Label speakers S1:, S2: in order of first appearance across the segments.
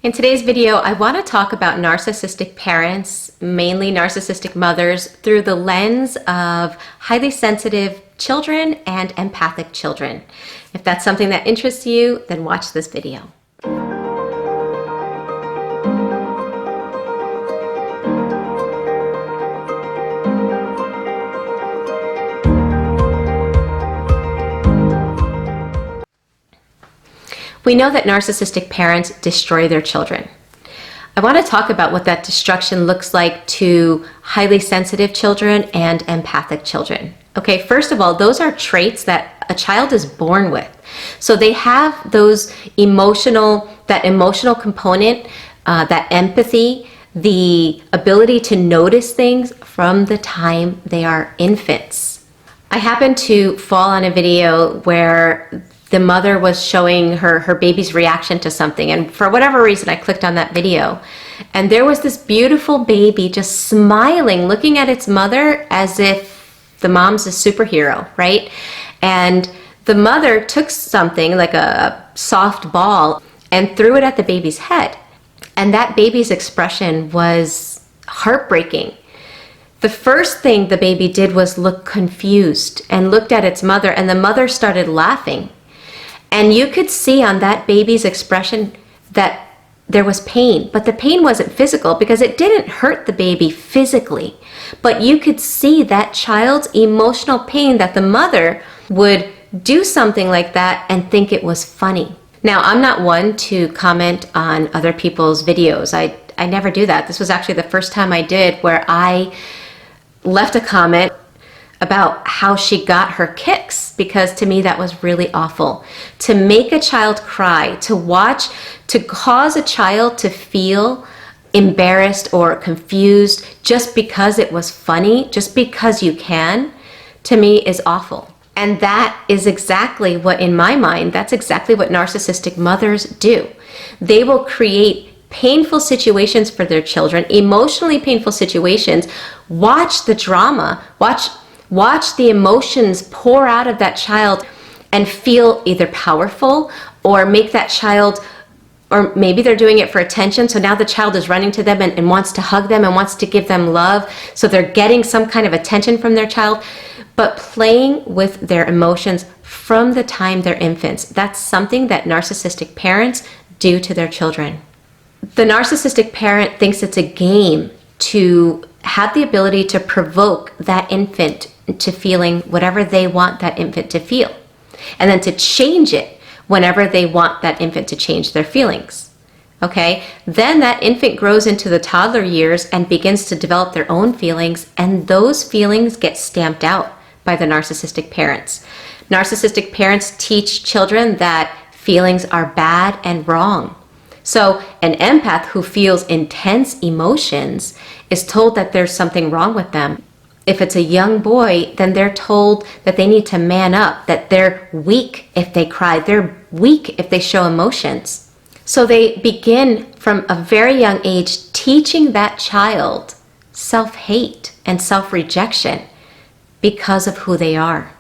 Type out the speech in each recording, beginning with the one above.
S1: In today's video, I want to talk about narcissistic parents, mainly narcissistic mothers, through the lens of highly sensitive children and empathic children. If that's something that interests you, then watch this video. We know that narcissistic parents destroy their children. I want to talk about what that destruction looks like to highly sensitive children and empathic children. Okay, first of all, those are traits that a child is born with. So they have that emotional component, that empathy, the ability to notice things from the time they are infants. I happened to fall on a video where the mother was showing her baby's reaction to something, and for whatever reason I clicked on that video, and there was this beautiful baby just smiling, looking at its mother as if the mom's a superhero, right? And the mother took something like a soft ball and threw it at the baby's head, and that baby's expression was heartbreaking. The first thing the baby did was look confused and looked at its mother, and the mother started laughing. And you could see on that baby's expression that there was pain, but the pain wasn't physical because it didn't hurt the baby physically. But you could see that child's emotional pain, that the mother would do something like that and think it was funny. Now, I'm not one to comment on other people's videos. I never do that. This was actually the first time I did, where I left a comment about how she got her kicks, because to me that was really awful. To make a child cry, to cause a child to feel embarrassed or confused just because it was funny, just because you can, to me is awful. And that is exactly what, in my mind, that's exactly what narcissistic mothers do. They will create painful situations for their children, emotionally painful situations, watch the drama, watch the emotions pour out of that child and feel either powerful or make that child, or maybe they're doing it for attention, so now the child is running to them and wants to hug them and wants to give them love, so they're getting some kind of attention from their child, but playing with their emotions from the time they're infants. That's something that narcissistic parents do to their children. The narcissistic parent thinks it's a game to have the ability to provoke that infant to feeling whatever they want that infant to feel, and then to change it whenever they want that infant to change their feelings. Okay? Then that infant grows into the toddler years and begins to develop their own feelings, and those feelings get stamped out by the narcissistic parents. Narcissistic parents teach children that feelings are bad and wrong. So an empath who feels intense emotions is told that there's something wrong with them. If it's a young boy, then they're told that they need to man up, that they're weak if they cry, they're weak if they show emotions. So they begin from a very young age teaching that child self-hate and self-rejection because of who they are.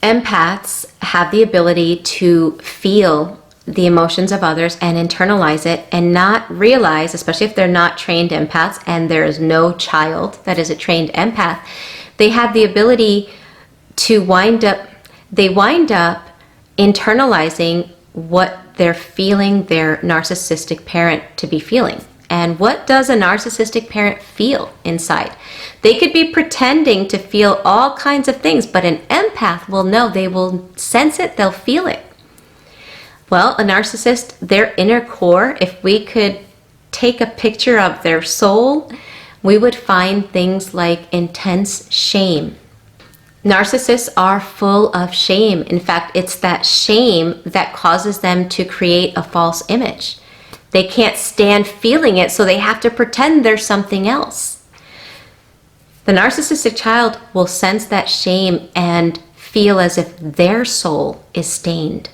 S1: Empaths have the ability to feel the emotions of others and internalize it and not realize, especially if they're not trained empaths and there is no child that is a trained empath, they have the ability to wind up internalizing what they're feeling their narcissistic parent to be feeling. And what does a narcissistic parent feel inside? They could be pretending to feel all kinds of things, but an empath will know, they will sense it, they'll feel it. Well, a narcissist, their inner core, if we could take a picture of their soul, we would find things like intense shame. Narcissists are full of shame. In fact, it's that shame that causes them to create a false image. They can't stand feeling it, so they have to pretend there's something else. The narcissistic child will sense that shame and feel as if their soul is stained.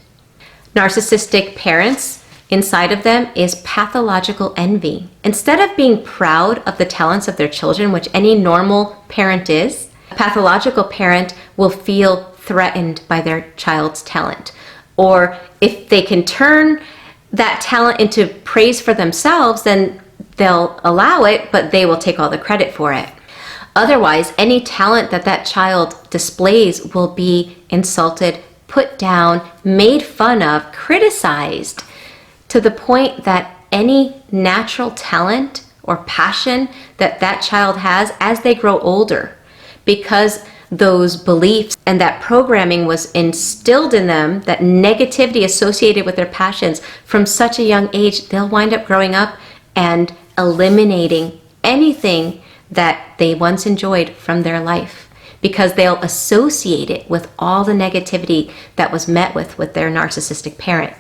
S1: Narcissistic parents, inside of them is pathological envy. Instead of being proud of the talents of their children, which any normal parent is, a pathological parent will feel threatened by their child's talent. Or if they can turn that talent into praise for themselves, then they'll allow it, but they will take all the credit for it. Otherwise, any talent that that child displays will be insulted, put down, made fun of, criticized, to the point that any natural talent or passion that that child has as they grow older, because those beliefs and that programming was instilled in them, that negativity associated with their passions from such a young age, they'll wind up growing up and eliminating anything that they once enjoyed from their life, because they'll associate it with all the negativity that was met with their narcissistic parent.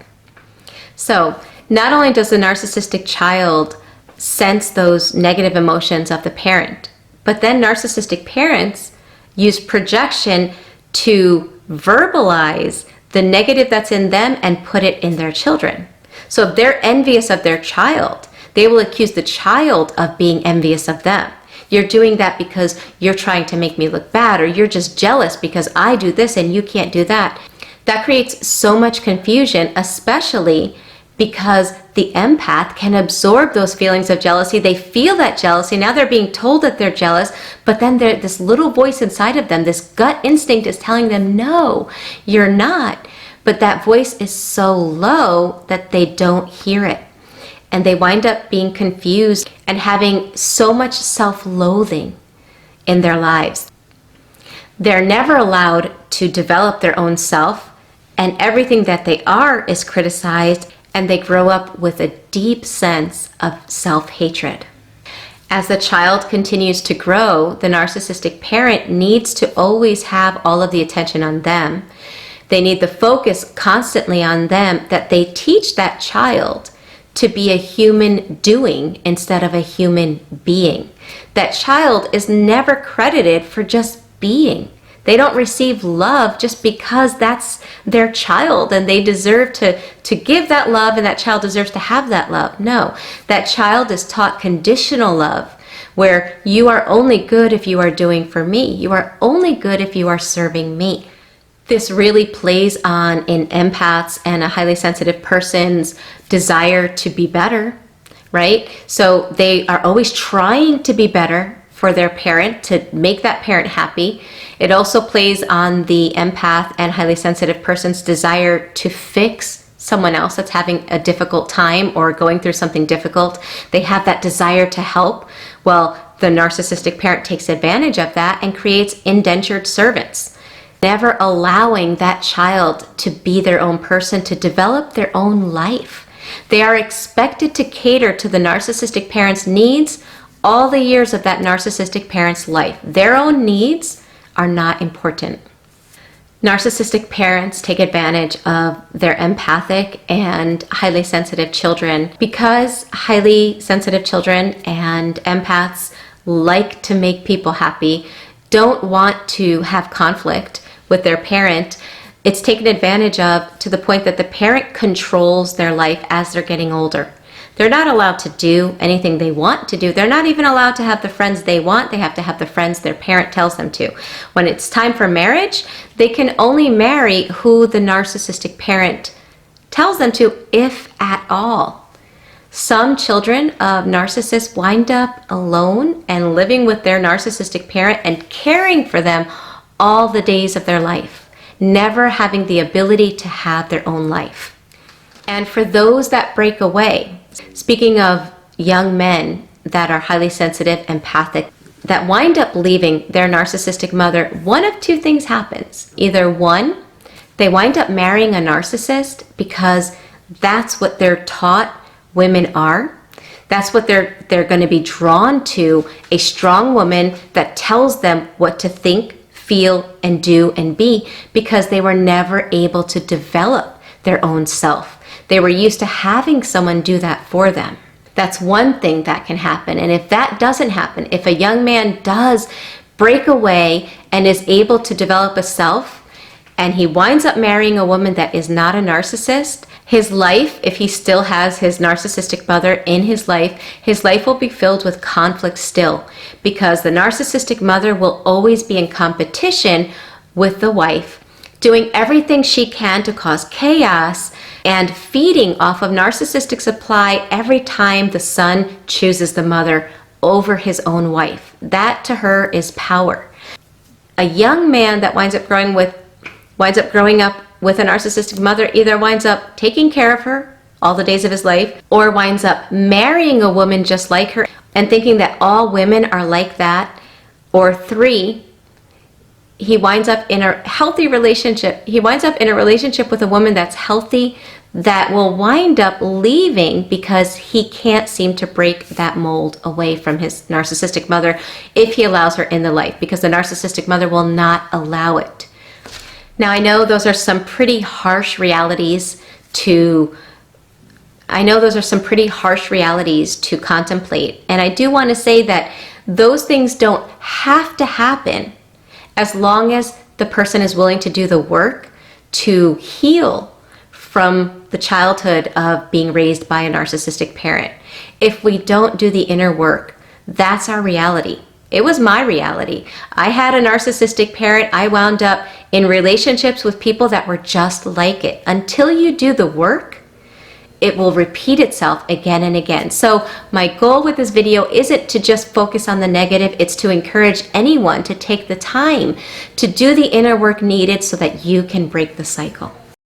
S1: So not only does the narcissistic child sense those negative emotions of the parent, but then narcissistic parents use projection to verbalize the negative that's in them and put it in their children. So if they're envious of their child, they will accuse the child of being envious of them. You're doing that because you're trying to make me look bad, or you're just jealous because I do this and you can't do that. That creates so much confusion, especially because the empath can absorb those feelings of jealousy. They feel that jealousy. Now they're being told that they're jealous, but then this little voice inside of them, this gut instinct is telling them, no, you're not. But that voice is so low that they don't hear it. And they wind up being confused and having so much self-loathing in their lives. They're never allowed to develop their own self, and everything that they are is criticized, and they grow up with a deep sense of self-hatred. As the child continues to grow, the narcissistic parent needs to always have all of the attention on them. They need the focus constantly on them, that they teach that child to be a human doing instead of a human being. That child is never credited for just being. They don't receive love just because that's their child and they deserve to give that love, and that child deserves to have that love. No, that child is taught conditional love, where you are only good if you are doing for me. You are only good if you are serving me. This really plays on an empath's and a highly sensitive person's desire to be better, right? So they are always trying to be better for their parent, to make that parent happy. It also plays on the empath and highly sensitive person's desire to fix someone else that's having a difficult time or going through something difficult. They have that desire to help. Well, the narcissistic parent takes advantage of that and creates indentured servants, never allowing that child to be their own person, to develop their own life. They are expected to cater to the narcissistic parent's needs all the years of that narcissistic parent's life. Their own needs are not important. Narcissistic parents take advantage of their empathic and highly sensitive children, because highly sensitive children and empaths like to make people happy, don't want to have conflict with their parent. It's taken advantage of to the point that the parent controls their life as they're getting older. They're not allowed to do anything they want to do. They're not even allowed to have the friends they want. They have to have the friends their parent tells them to. When it's time for marriage, they can only marry who the narcissistic parent tells them to, if at all. Some children of narcissists wind up alone and living with their narcissistic parent and caring for them all the days of their life, never having the ability to have their own life. And for those that break away, speaking of young men that are highly sensitive, empathic, that wind up leaving their narcissistic mother, one of two things happens. Either one, they wind up marrying a narcissist because that's what they're taught women are. That's what they're going to be drawn to, a strong woman that tells them what to think, feel, and do and be, because they were never able to develop their own self. They were used to having someone do that for them. That's one thing that can happen. And if that doesn't happen, if a young man does break away and is able to develop a self, and he winds up marrying a woman that is not a narcissist, his life, if he still has his narcissistic mother in his life will be filled with conflict still, because the narcissistic mother will always be in competition with the wife, doing everything she can to cause chaos, and feeding off of narcissistic supply every time the son chooses the mother over his own wife. That to her is power. A young man that winds up growing up with a narcissistic mother either winds up taking care of her all the days of his life, or winds up marrying a woman just like her and thinking that all women are like that. Or 3, he winds up in a healthy relationship. He winds up in a relationship with a woman that's healthy, that will wind up leaving because he can't seem to break that mold away from his narcissistic mother if he allows her in the life, because the narcissistic mother will not allow it. Now, I know those are some pretty harsh realities to contemplate. And I do want to say that those things don't have to happen as long as the person is willing to do the work to heal from the childhood of being raised by a narcissistic parent. If we don't do the inner work, that's our reality. It was my reality. I had a narcissistic parent. I wound up in relationships with people that were just like it. Until you do the work, it will repeat itself again and again. So my goal with this video isn't to just focus on the negative, it's to encourage anyone to take the time to do the inner work needed so that you can break the cycle.